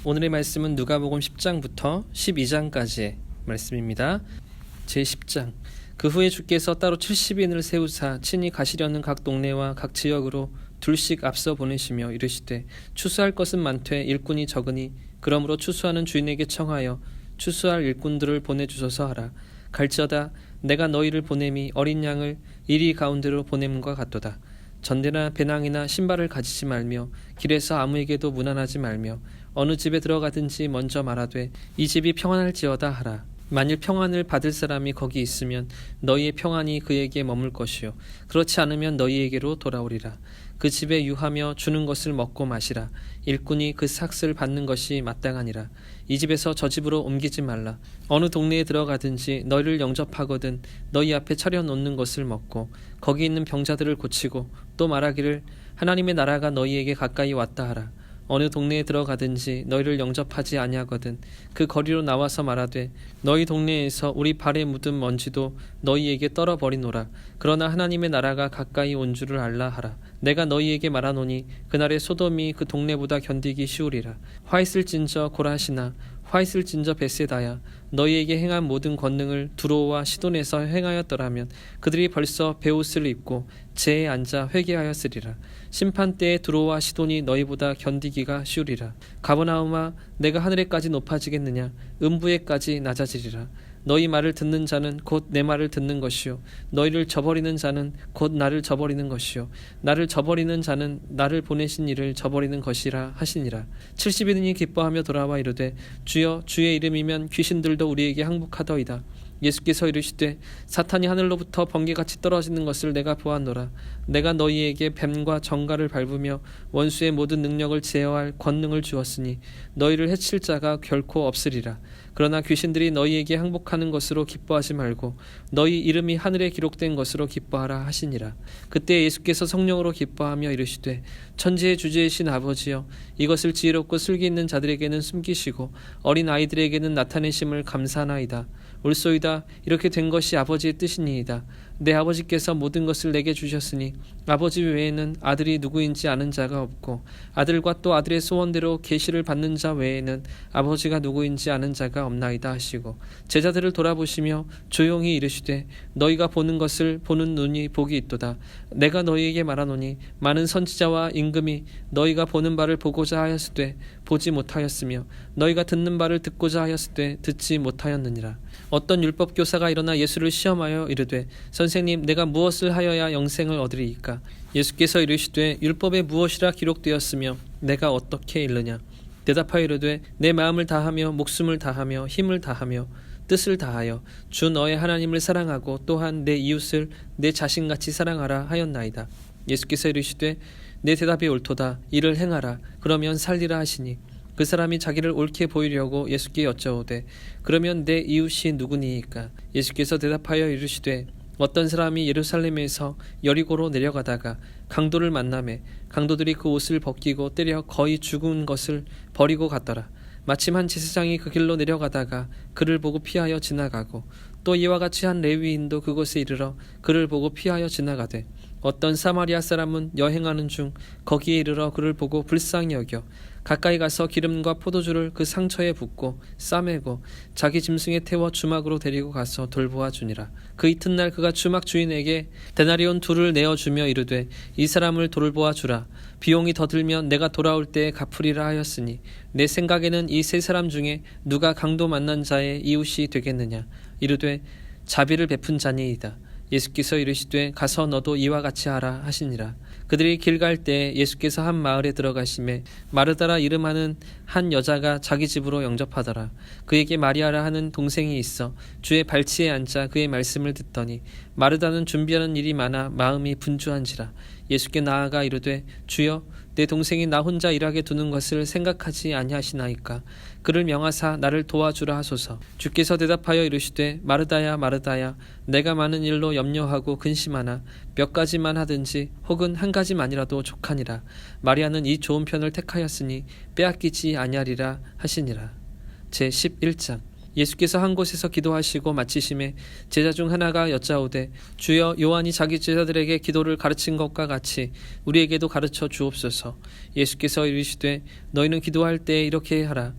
오늘의 말씀은 누가복음 10장부터 12장까지의 말씀입니다. 제10장. 그 후에 주께서 따로 70인을 세우사 친히 가시려는 각 동네와 각 지역으로 둘씩 앞서 보내시며 이르시되 추수할 것은 많되 일꾼이 적으니 그러므로 추수하는 주인에게 청하여 추수할 일꾼들을 보내주소서 하라. 갈지어다 내가 너희를 보냄이 어린 양을 이리 가운데로 보냄과 같도다. 전대나 배낭이나 신발을 가지지 말며 길에서 아무에게도 문안하지 말며 어느 집에 들어가든지 먼저 말하되 이 집이 평안할지어다 하라. 만일 평안을 받을 사람이 거기 있으면 너희의 평안이 그에게 머물 것이요 그렇지 않으면 너희에게로 돌아오리라. 그 집에 유하며 주는 것을 먹고 마시라. 일꾼이 그 삭을 받는 것이 마땅하니라. 이 집에서 저 집으로 옮기지 말라. 어느 동네에 들어가든지 너희를 영접하거든 너희 앞에 차려놓는 것을 먹고 거기 있는 병자들을 고치고 또 말하기를 하나님의 나라가 너희에게 가까이 왔다 하라. 어느 동네에 들어가든지 너희를 영접하지 아니하거든 그 거리로 나와서 말하되 너희 동네에서 우리 발에 묻은 먼지도 너희에게 떨어버리노라. 그러나 하나님의 나라가 가까이 온 줄을 알라 하라. 내가 너희에게 말하노니 그날에 소돔이 그 동네보다 견디기 쉬우리라. 화 있을진저 고라시나 화 있을진저 벳세다야 너희에게 행한 모든 권능을 두로와 시돈에서 행하였더라면 그들이 벌써 베옷을 입고 제에 앉아 회개하였으리라. 심판 때에 두로와 시돈이 너희보다 견디기가 쉬우리라. 가버나움아 내가 하늘에까지 높아지겠느냐 음부에까지 낮아지리라. 너희 말을 듣는 자는 곧 내 말을 듣는 것이요 너희를 저버리는 자는 곧 나를 저버리는 것이요 나를 저버리는 자는 나를 보내신 이를 저버리는 것이라 하시니라. 70인이 기뻐하며 돌아와 이르되 주여 주의 이름이면 귀신들도 우리에게 항복하더이다. 예수께서 이르시되 사탄이 하늘로부터 번개같이 떨어지는 것을 내가 보았노라. 내가 너희에게 뱀과 정갈을 밟으며 원수의 모든 능력을 제어할 권능을 주었으니 너희를 해칠 자가 결코 없으리라. 그러나 귀신들이 너희에게 항복하는 것으로 기뻐하지 말고 너희 이름이 하늘에 기록된 것으로 기뻐하라 하시니라. 그때 예수께서 성령으로 기뻐하며 이르시되 천지의 주제이신 아버지여 이것을 지혜롭고 슬기 있는 자들에게는 숨기시고 어린 아이들에게는 나타내심을 감사하나이다. 옳소이다. 이렇게 된 것이 아버지의 뜻이니이다. 내 아버지께서 모든 것을 내게 주셨으니 아버지 외에는 아들이 누구인지 아는 자가 없고 아들과 또 아들의 소원대로 계시를 받는 자 외에는 아버지가 누구인지 아는 자가 없나이다 하시고 제자들을 돌아보시며 조용히 이르시되 너희가 보는 것을 보는 눈이 복이 있도다. 내가 너희에게 말하노니 많은 선지자와 임금이 너희가 보는 바를 보고자 하였으되 보지 못하였으며 너희가 듣는 바를 듣고자 하였으되 듣지 못하였느니라. 어떤 율법교사가 일어나 예수를 시험하여 이르되 선생님 내가 무엇을 하여야 영생을 얻으리이까? 예수께서 이르시되 율법에 무엇이라 기록되었으며 내가 어떻게 읽느냐? 대답하여 이르되 내 마음을 다하며 목숨을 다하며 힘을 다하며 뜻을 다하여 주 너의 하나님을 사랑하고 또한 내 이웃을 내 자신같이 사랑하라 하였나이다. 예수께서 이르시되 내 대답이 옳도다. 이를 행하라. 그러면 살리라 하시니 그 사람이 자기를 옳게 보이려고 예수께 여쭤오되 그러면 내 이웃이 누구니이까? 예수께서 대답하여 이르시되 어떤 사람이 예루살렘에서 여리고로 내려가다가 강도를 만나매 강도들이 그 옷을 벗기고 때려 거의 죽은 것을 버리고 갔더라. 마침 한 제사장이 그 길로 내려가다가 그를 보고 피하여 지나가고 또 이와 같이 한 레위인도 그곳에 이르러 그를 보고 피하여 지나가되 어떤 사마리아 사람은 여행하는 중 거기에 이르러 그를 보고 불쌍히 여겨 가까이 가서 기름과 포도주를 그 상처에 붓고 싸매고 자기 짐승에 태워 주막으로 데리고 가서 돌보아 주니라. 그 이튿날 그가 주막 주인에게 데나리온 2를 내어주며 이르되 이 사람을 돌보아 주라. 비용이 더 들면 내가 돌아올 때에 갚으리라 하였으니 내 생각에는 이 세 사람 중에 누가 강도 만난 자의 이웃이 되겠느냐? 이르되 자비를 베푼 자니이다. 예수께서 이르시되 가서 너도 이와 같이 하라 하시니라. 그들이 길 갈 때 예수께서 한 마을에 들어가시매 마르다라 이름하는 한 여자가 자기 집으로 영접하더라. 그에게 마리아라 하는 동생이 있어 주의 발치에 앉아 그의 말씀을 듣더니 마르다는 준비하는 일이 많아 마음이 분주한지라. 예수께 나아가 이르되 주여 내 동생이 나 혼자 일하게 두는 것을 생각하지 아니하시나이까? 그를 명하사 나를 도와주라 하소서. 주께서 대답하여 이르시되 마르다야 마르다야 내가 많은 일로 염려하고 근심하나 몇 가지만 하든지 혹은 한 가지만이라도 족하니라. 마리아는 이 좋은 편을 택하였으니 빼앗기지 아니하리라 하시니라. 제11장. 예수께서 한 곳에서 기도하시고 마치심에 제자 중 하나가 여짜오되 주여 요한이 자기 제자들에게 기도를 가르친 것과 같이 우리에게도 가르쳐 주옵소서. 예수께서 이르시되 너희는 기도할 때 이렇게 하라.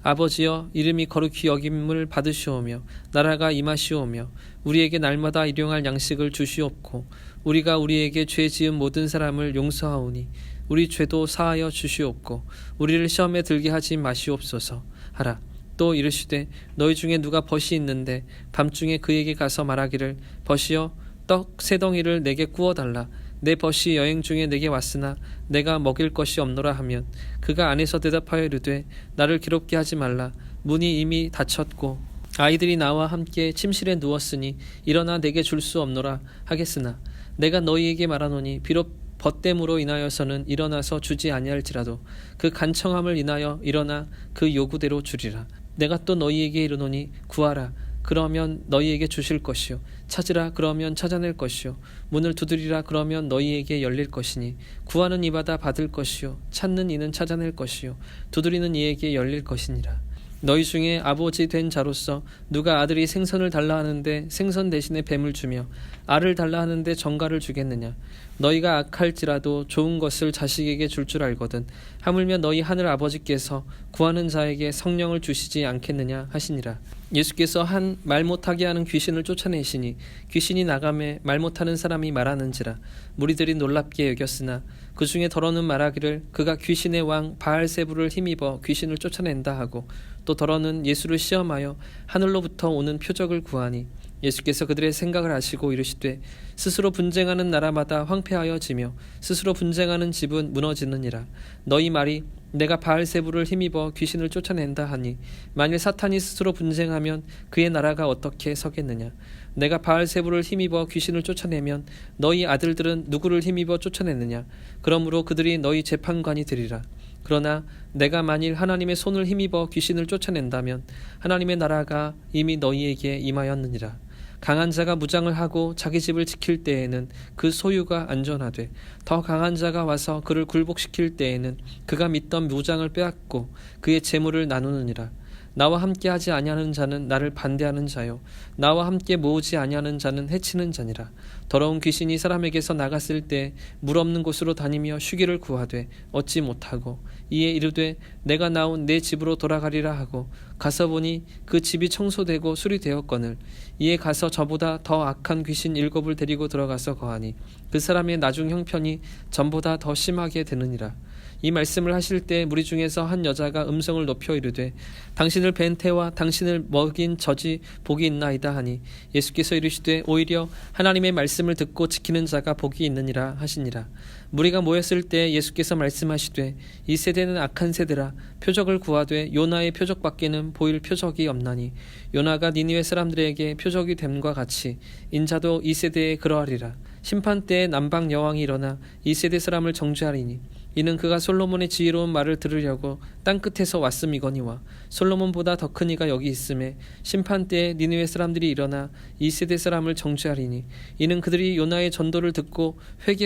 아버지여 이름이 거룩히 여김을 받으시오며 나라가 임하시오며 우리에게 날마다 일용할 양식을 주시옵고 우리가 우리에게 죄 지은 모든 사람을 용서하오니 우리 죄도 사하여 주시옵고 우리를 시험에 들게 하지 마시옵소서 하라. 또 이르시되 너희 중에 누가 벗이 있는데 밤중에 그에게 가서 말하기를 벗이여 떡 세 덩이를 내게 구워달라. 내 벗이 여행 중에 내게 왔으나 내가 먹일 것이 없노라 하면 그가 안에서 대답하여 이르되 나를 괴롭게 하지 말라. 문이 이미 닫혔고 아이들이 나와 함께 침실에 누웠으니 일어나 내게 줄 수 없노라 하겠으나 내가 너희에게 말하노니 비록 벗됨으로 인하여서는 일어나서 주지 아니할지라도 그 간청함을 인하여 일어나 그 요구대로 주리라. 내가 또 너희에게 이르노니 구하라. 그러면 너희에게 주실 것이요 찾으라. 그러면 찾아낼 것이요 문을 두드리라. 그러면 너희에게 열릴 것이니 구하는 이마다 받을 것이요 찾는 이는 찾아낼 것이요 두드리는 이에게 열릴 것이니라. 너희 중에 아버지 된 자로서 누가 아들이 생선을 달라 하는데 생선 대신에 뱀을 주며 알을 달라 하는데 정갈을 주겠느냐. 너희가 악할지라도 좋은 것을 자식에게 줄 줄 알거든 하물며 너희 하늘 아버지께서 구하는 자에게 성령을 주시지 않겠느냐 하시니라. 예수께서 한 말 못하게 하는 귀신을 쫓아내시니 귀신이 나가매 말 못하는 사람이 말하는지라. 무리들이 놀랍게 여겼으나 그 중에 더러는 말하기를 그가 귀신의 왕 바알세부를 힘입어 귀신을 쫓아낸다 하고 또 더러는 예수를 시험하여 하늘로부터 오는 표적을 구하니 예수께서 그들의 생각을 아시고 이르시되 스스로 분쟁하는 나라마다 황폐하여 지며 스스로 분쟁하는 집은 무너지느니라. 너희 말이 내가 바알세부를 힘입어 귀신을 쫓아낸다 하니 만일 사탄이 스스로 분쟁하면 그의 나라가 어떻게 서겠느냐. 내가 바알세부를 힘입어 귀신을 쫓아내면 너희 아들들은 누구를 힘입어 쫓아내느냐. 그러므로 그들이 너희 재판관이 되리라. 그러나 내가 만일 하나님의 손을 힘입어 귀신을 쫓아낸다면 하나님의 나라가 이미 너희에게 임하였느니라. 강한 자가 무장을 하고 자기 집을 지킬 때에는 그 소유가 안전하되 더 강한 자가 와서 그를 굴복시킬 때에는 그가 믿던 무장을 빼앗고 그의 재물을 나누느니라. 나와 함께 하지 아니하는 자는 나를 반대하는 자요 나와 함께 모으지 아니하는 자는 해치는 자니라. 더러운 귀신이 사람에게서 나갔을 때 물 없는 곳으로 다니며 쉬기를 구하되 얻지 못하고 이에 이르되 내가 나온 내 집으로 돌아가리라 하고 가서 보니 그 집이 청소되고 수리되었거늘 이에 가서 저보다 더 악한 귀신 7을 데리고 들어가서 거하니 그 사람의 나중 형편이 전보다 더 심하게 되느니라. 이 말씀을 하실 때 무리 중에서 한 여자가 음성을 높여 이르되 당신을 뵌 태와 당신을 먹인 젖이 복이 있나이다 하니 예수께서 이르시되 오히려 하나님의 말씀을 듣고 지키는 자가 복이 있느니라 하시니라. 무리가 모였을 때 예수께서 말씀하시되 이 세대는 악한 세대라. 표적을 구하되 요나의 표적밖에는 보일 표적이 없나니 요나가 니느웨 사람들에게 표적이 됨과 같이 인자도 이 세대에 그러하리라. 심판 때에 남방 여왕이 일어나 이 세대 사람을 정죄하리니 이는 그가 솔로몬의 지혜로운 말을 들으려고 땅끝에서 왔음이거니와 솔로몬보다 더 큰 이가 여기 있음에 심판 때에 니느웨 사람들이 일어나 이 세대 사람을 정죄하리니 이는 그들이 요나의 전도를 듣고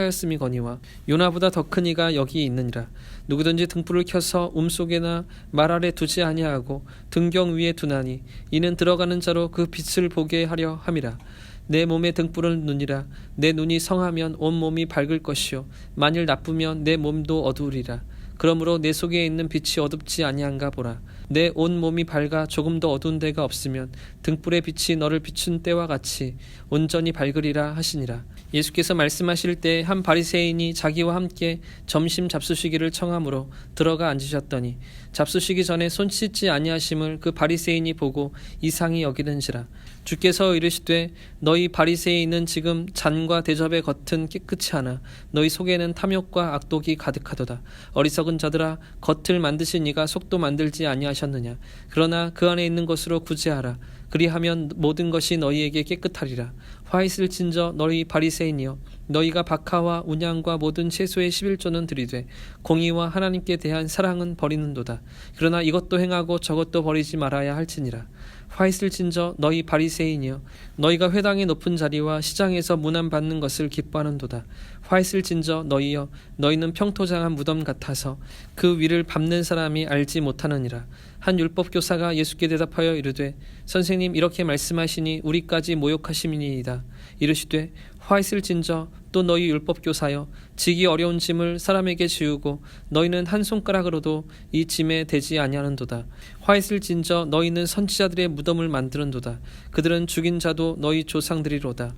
회개하였음이거니와 요나보다 더 큰 이가 여기 있느니라. 누구든지 등불을 켜서 속에나 말 아래 두지 아니하고 등경 위에 두나니 이는 들어가는 자로 그 빛을 보게 하려 함이라. 내 몸에 등불은 눈이라. 내 눈이 성하면 온 몸이 밝을 것이요 만일 나쁘면 내 몸도 어두우리라. 그러므로 내 속에 있는 빛이 어둡지 아니한가 보라. 내 온 몸이 밝아 조금도 어두운 데가 없으면 등불의 빛이 너를 비춘 때와 같이 온전히 밝으리라 하시니라. 예수께서 말씀하실 때 한 바리새인이 자기와 함께 점심 잡수시기를 청하므로 들어가 앉으셨더니 잡수시기 전에 손 씻지 아니하심을 그 바리새인이 보고 이상히 여기는지라. 주께서 이르시되 너희 바리새인은 지금 잔과 대접의 겉은 깨끗이 하나 너희 속에는 탐욕과 악독이 가득하도다. 어리석은 자들아 겉을 만드신 이가 속도 만들지 아니하셨느냐. 그러나 그 안에 있는 것으로 구제하라. 그리하면 모든 것이 너희에게 깨끗하리라. 화 있을진저 너희 바리새인이여 너희가 박하와 운양과 모든 채소의 11조는 들이되 공의와 하나님께 대한 사랑은 버리는도다. 그러나 이것도 행하고 저것도 버리지 말아야 할지니라. 화 있을진저 너희 바리새인이여 너희가 회당의 높은 자리와 시장에서 문안 받는 것을 기뻐하는도다. 화 있을진저 너희여 너희는 평토장한 무덤 같아서 그 위를 밟는 사람이 알지 못하느니라. 한 율법교사가 예수께 대답하여 이르되 선생님 이렇게 말씀하시니 우리까지 모욕하심이니이다. 이르시되 화 있을진저 또 너희 율법교사여 지기 어려운 짐을 사람에게 지우고 너희는 한 손가락으로도 이 짐에 대지 아니하는도다. 화 있을진저 너희는 선지자들의 무덤을 만드는도다. 그들은 죽인 자도 너희 조상들이로다.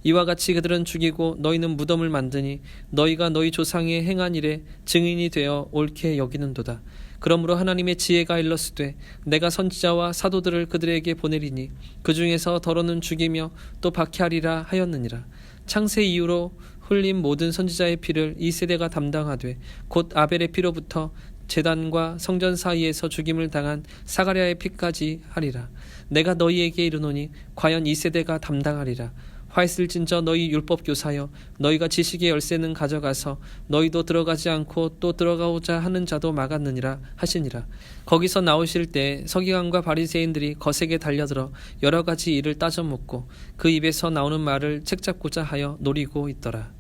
이와 같이 그들은 죽이고 너희는 무덤을 만드니 너희가 너희 조상이 행한 일에 증인이 되어 옳게 여기는도다. 그러므로 하나님의 지혜가 일렀으되 내가 선지자와 사도들을 그들에게 보내리니 그 중에서 더러는 죽이며 또 박해하리라 하였느니라. 창세 이후로 흘린 모든 선지자의 피를 이 세대가 담당하되 곧 아벨의 피로부터 제단과 성전 사이에서 죽임을 당한 사가랴의 피까지 하리라. 내가 너희에게 이르노니 과연 이 세대가 담당하리라. 화 있을진저 너희 율법교사여 너희가 지식의 열쇠는 가져가서 너희도 들어가지 않고 또 들어가고자 하는 자도 막았느니라 하시니라. 거기서 나오실 때 서기관과 바리새인들이 거세게 달려들어 여러 가지 일을 따져 묻고 그 입에서 나오는 말을 책잡고자 하여 노리고 있더라.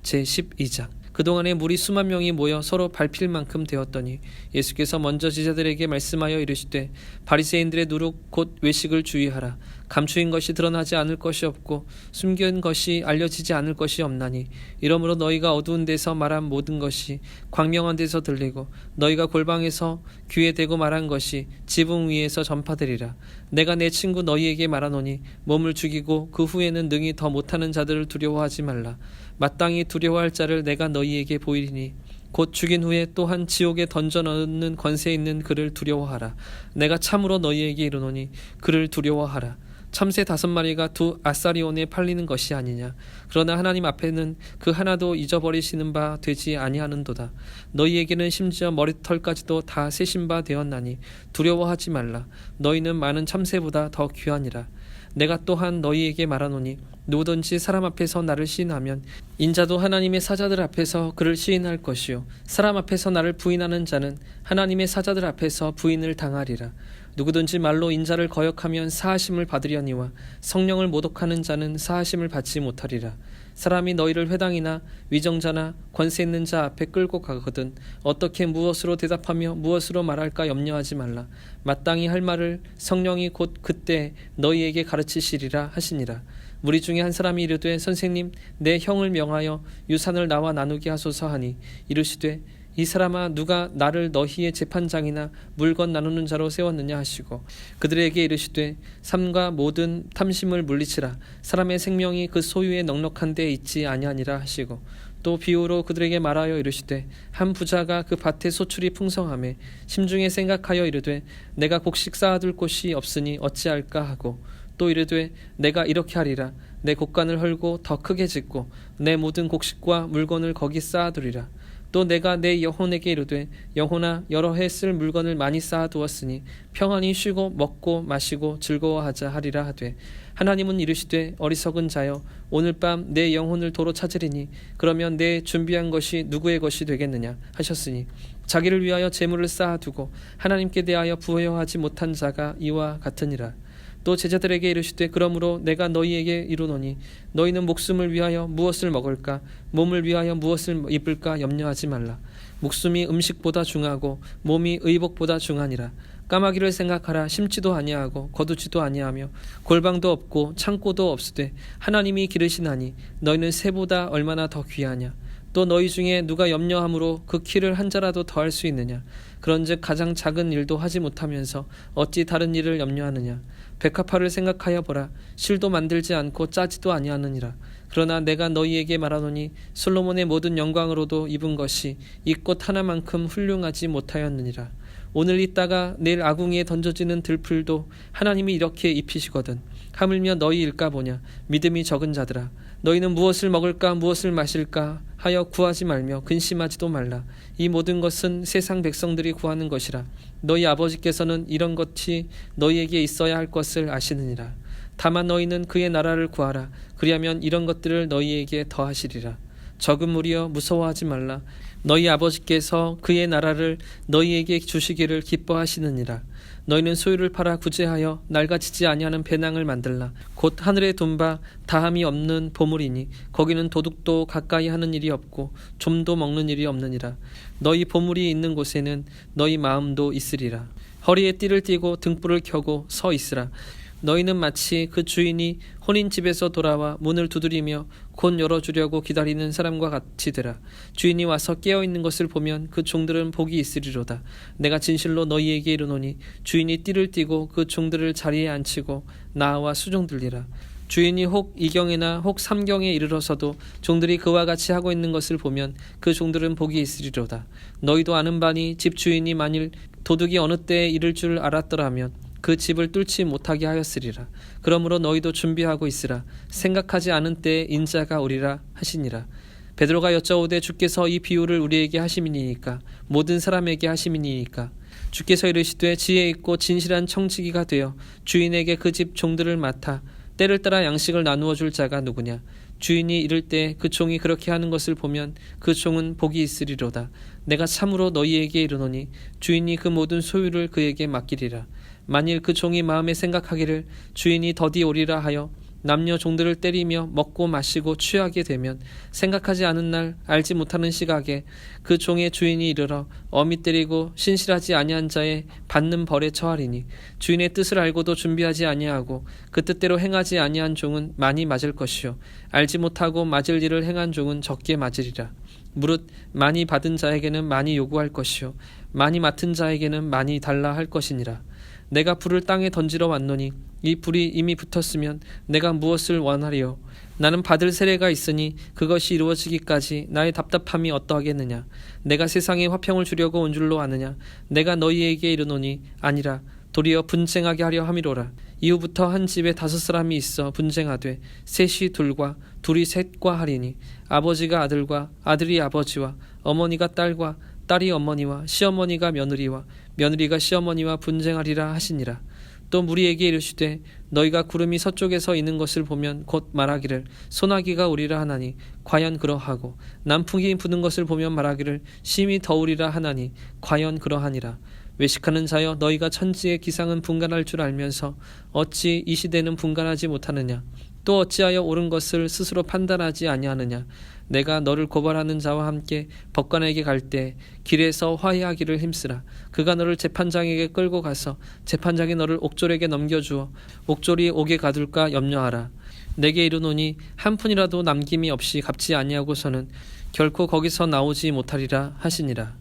제12장 그동안에 무리 수만 명이 모여 서로 밟힐 만큼 되었더니 예수께서 먼저 제자들에게 말씀하여 이르시되 바리새인들의 누룩 곧 외식을 주의하라. 감추인 것이 드러나지 않을 것이 없고 숨긴 것이 알려지지 않을 것이 없나니 이러므로 너희가 어두운 데서 말한 모든 것이 광명한 데서 들리고 너희가 골방에서 귀에 대고 말한 것이 지붕 위에서 전파되리라. 내가 내 친구 너희에게 말하노니 몸을 죽이고 그 후에는 능히 더 못하는 자들을 두려워하지 말라. 마땅히 두려워할 자를 내가 너희에게 보이리니 곧 죽인 후에 또한 지옥에 던져 넣는 권세 있는 그를 두려워하라. 내가 참으로 너희에게 이르노니 그를 두려워하라. 참새 5마리가 2 아사리온에 팔리는 것이 아니냐. 그러나 하나님 앞에는 그 하나도 잊어버리시는 바 되지 아니하는도다. 너희에게는 심지어 머리털까지도 다 세신 바 되었나니 두려워하지 말라. 너희는 많은 참새보다 더 귀하니라. 내가 또한 너희에게 말하노니 누구든지 사람 앞에서 나를 시인하면 인자도 하나님의 사자들 앞에서 그를 시인할 것이요 사람 앞에서 나를 부인하는 자는 하나님의 사자들 앞에서 부인을 당하리라. 누구든지 말로 인자를 거역하면 사하심을 받으려니와 성령을 모독하는 자는 사하심을 받지 못하리라. 사람이 너희를 회당이나 위정자나 권세 있는 자 앞에 끌고 가거든 어떻게 무엇으로 대답하며 무엇으로 말할까 염려하지 말라. 마땅히 할 말을 성령이 곧 그때 너희에게 가르치시리라 하시니라. 무리 중에 한 사람이 이르되 선생님 내 형을 명하여 유산을 나와 나누게 하소서 하니 이르시되 이 사람아 누가 나를 너희의 재판장이나 물건 나누는 자로 세웠느냐 하시고 그들에게 이르시되 삶과 모든 탐심을 물리치라. 사람의 생명이 그 소유의 넉넉한 데에 있지 아니하니라 하시고 또 비유로 그들에게 말하여 이르시되 한 부자가 그 밭에 소출이 풍성하매 심중에 생각하여 이르되 내가 곡식 쌓아둘 곳이 없으니 어찌할까 하고 또 이르되 내가 이렇게 하리라. 내 곡간을 헐고 더 크게 짓고 내 모든 곡식과 물건을 거기 쌓아두리라. 또 내가 내 영혼에게 이르되 영혼아 여러 해 쓸 물건을 많이 쌓아두었으니 평안히 쉬고 먹고 마시고 즐거워하자 하리라 하되 하나님은 이르시되 어리석은 자여 오늘 밤 내 영혼을 도로 찾으리니 그러면 내 준비한 것이 누구의 것이 되겠느냐 하셨으니 자기를 위하여 재물을 쌓아두고 하나님께 대하여 부여하지 못한 자가 이와 같으니라. 또 제자들에게 이르시되 그러므로 내가 너희에게 이르노니 너희는 목숨을 위하여 무엇을 먹을까 몸을 위하여 무엇을 입을까 염려하지 말라. 목숨이 음식보다 중하고 몸이 의복보다 중하니라. 까마귀를 생각하라. 심지도 아니하고 거두지도 아니하며 골방도 없고 창고도 없으되 하나님이 기르시나니 너희는 새보다 얼마나 더 귀하냐. 또 너희 중에 누가 염려함으로 그 키를 한 자라도 더할 수 있느냐. 그런즉 가장 작은 일도 하지 못하면서 어찌 다른 일을 염려하느냐. 백합화를 생각하여 보라. 실도 만들지 않고 짜지도 아니하느니라. 그러나 내가 너희에게 말하노니 솔로몬의 모든 영광으로도 입은 것이 이 꽃 하나만큼 훌륭하지 못하였느니라. 오늘 있다가 내일 아궁이에 던져지는 들풀도 하나님이 이렇게 입히시거든. 하물며 너희 일까 보냐. 믿음이 적은 자들아. 너희는 무엇을 먹을까 무엇을 마실까 하여 구하지 말며 근심하지도 말라. 이 모든 것은 세상 백성들이 구하는 것이라. 너희 아버지께서는 이런 것이 너희에게 있어야 할 것을 아시느니라. 다만 너희는 그의 나라를 구하라. 그리하면 이런 것들을 너희에게 더하시리라. 적은 무리여 무서워하지 말라. 너희 아버지께서 그의 나라를 너희에게 주시기를 기뻐하시느니라. 너희는 소유를 팔아 구제하여 낡아지지 아니하는 배낭을 만들라. 곧 하늘에 둔 바 다함이 없는 보물이니 거기는 도둑도 가까이 하는 일이 없고 좀도 먹는 일이 없느니라. 너희 보물이 있는 곳에는 너희 마음도 있으리라. 허리에 띠를 띠고 등불을 켜고 서 있으라. 너희는 마치 그 주인이 혼인집에서 돌아와 문을 두드리며 곧 열어주려고 기다리는 사람과 같이 되라. 주인이 와서 깨어있는 것을 보면 그 종들은 복이 있으리로다. 내가 진실로 너희에게 이르노니 주인이 띠를 띠고 그 종들을 자리에 앉히고 나와 수종들리라. 주인이 혹 이경에나 혹 삼경에 이르러서도 종들이 그와 같이 하고 있는 것을 보면 그 종들은 복이 있으리로다. 너희도 아는 바니 집 주인이 만일 도둑이 어느 때에 이를 줄 알았더라면 그 집을 뚫지 못하게 하였으리라. 그러므로 너희도 준비하고 있으라. 생각하지 않은 때에 인자가 오리라 하시니라. 베드로가 여짜오되 주께서 이 비유를 우리에게 하심이니까 모든 사람에게 하심이니까 주께서 이르시되 지혜 있고 진실한 청지기가 되어 주인에게 그 집 종들을 맡아 때를 따라 양식을 나누어 줄 자가 누구냐. 주인이 이를 때 그 종이 그렇게 하는 것을 보면 그 종은 복이 있으리로다. 내가 참으로 너희에게 이르노니 주인이 그 모든 소유를 그에게 맡기리라. 만일 그 종이 마음에 생각하기를 주인이 더디 오리라 하여 남녀 종들을 때리며 먹고 마시고 취하게 되면 생각하지 않은 날 알지 못하는 시각에 그 종의 주인이 이르러 어미 때리고 신실하지 아니한 자의 받는 벌에 처하리니 주인의 뜻을 알고도 준비하지 아니하고 그 뜻대로 행하지 아니한 종은 많이 맞을 것이요 알지 못하고 맞을 일을 행한 종은 적게 맞으리라. 무릇 많이 받은 자에게는 많이 요구할 것이요 많이 맡은 자에게는 많이 달라 할 것이니라. 내가 불을 땅에 던지러 왔노니 이 불이 이미 붙었으면 내가 무엇을 원하리요. 나는 받을 세례가 있으니 그것이 이루어지기까지 나의 답답함이 어떠하겠느냐. 내가 세상에 화평을 주려고 온 줄로 아느냐. 내가 너희에게 이르노니 아니라 도리어 분쟁하게 하려 함이로라. 이후부터 한 집에 5사람이 있어 분쟁하되 셋이 둘과 둘이 셋과 하리니 아버지가 아들과 아들이 아버지와 어머니가 딸과 딸이 어머니와 시어머니가 며느리와 며느리가 시어머니와 분쟁하리라 하시니라. 또 무리에게 이르시되 너희가 구름이 서쪽에서 이는 것을 보면 곧 말하기를 소나기가 오리라 하나니 과연 그러하고 남풍이 부는 것을 보면 말하기를 심히 더우리라 하나니 과연 그러하니라. 외식하는 자여 너희가 천지의 기상은 분간할 줄 알면서 어찌 이 시대는 분간하지 못하느냐. 또 어찌하여 옳은 것을 스스로 판단하지 아니하느냐. 내가 너를 고발하는 자와 함께 법관에게 갈 때 길에서 화해하기를 힘쓰라. 그가 너를 재판장에게 끌고 가서 재판장이 너를 옥졸에게 넘겨주어 옥졸이 옥에 가둘까 염려하라. 내게 이르노니 한 푼이라도 남김이 없이 갚지 아니하고서는 결코 거기서 나오지 못하리라 하시니라.